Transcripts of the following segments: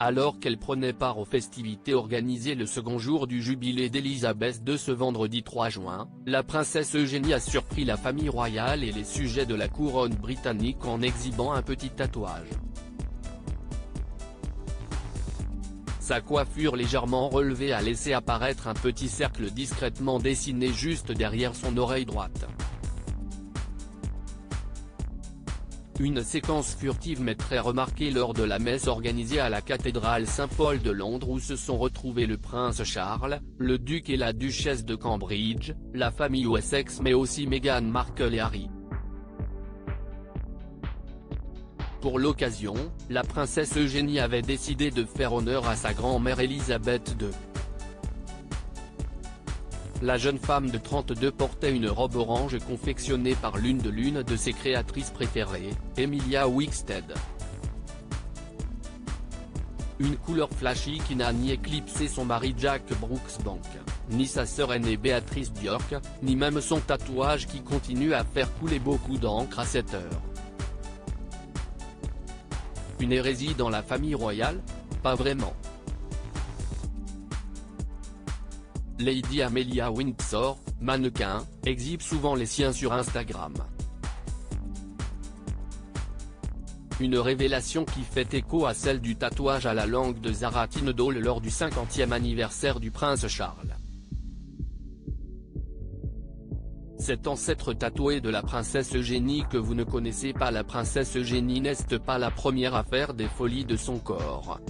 Alors qu'elle prenait part aux festivités organisées le second jour du jubilé d'Élisabeth II ce vendredi 3 juin, la princesse Eugénie a surpris la famille royale et les sujets de la couronne britannique en exhibant un petit tatouage. Sa coiffure légèrement relevée a laissé apparaître un petit cercle discrètement dessiné juste derrière son oreille droite. Une séquence furtive mais très remarquée lors de la messe organisée à la cathédrale Saint-Paul de Londres où se sont retrouvés le prince Charles, le duc et la duchesse de Cambridge, la famille Wessex mais aussi Meghan Markle et Harry. Pour l'occasion, la princesse Eugénie avait décidé de faire honneur à sa grand-mère Élisabeth II. La jeune femme de 32 portait une robe orange confectionnée par l'une de ses créatrices préférées, Emilia Wickstead. Une couleur flashy qui n'a ni éclipsé son mari Jack Brooksbank, ni sa sœur aînée Beatrice Bjork, ni même son tatouage qui continue à faire couler beaucoup d'encre à cette heure. Une hérésie dans la famille royale? Pas vraiment. Lady Amelia Windsor, mannequin, exhibe souvent les siens sur Instagram. Une révélation qui fait écho à celle du tatouage à la langue de Zara Tindall lors du 50e anniversaire du prince Charles. Cet ancêtre tatoué de la princesse Eugénie que vous ne connaissez pas. La princesse Eugénie n'est pas la première à faire des folies de son corps.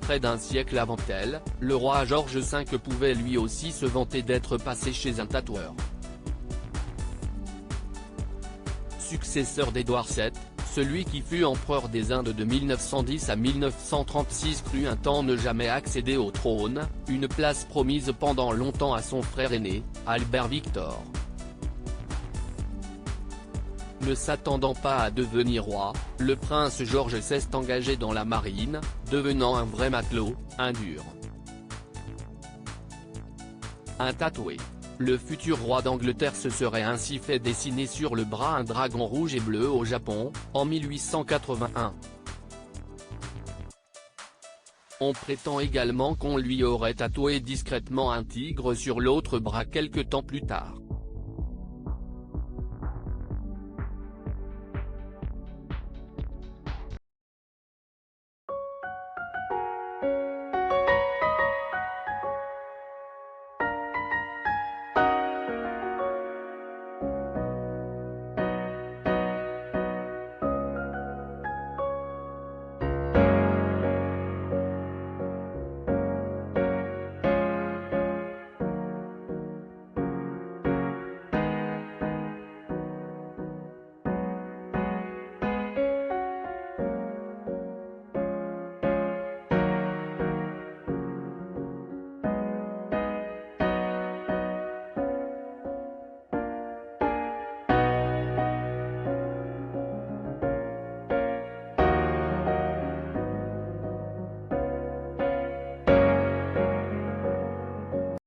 Près d'un siècle avant elle, le roi George V pouvait lui aussi se vanter d'être passé chez un tatoueur. Successeur d'Édouard VII, celui qui fut empereur des Indes de 1910 à 1936 crut un temps ne jamais accéder au trône, une place promise pendant longtemps à son frère aîné, Albert Victor. Ne s'attendant pas à devenir roi, le prince George s'est engagé dans la marine, devenant un vrai matelot, un dur. Un tatoué. Le futur roi d'Angleterre se serait ainsi fait dessiner sur le bras un dragon rouge et bleu au Japon, en 1881. On prétend également qu'on lui aurait tatoué discrètement un tigre sur l'autre bras quelque temps plus tard.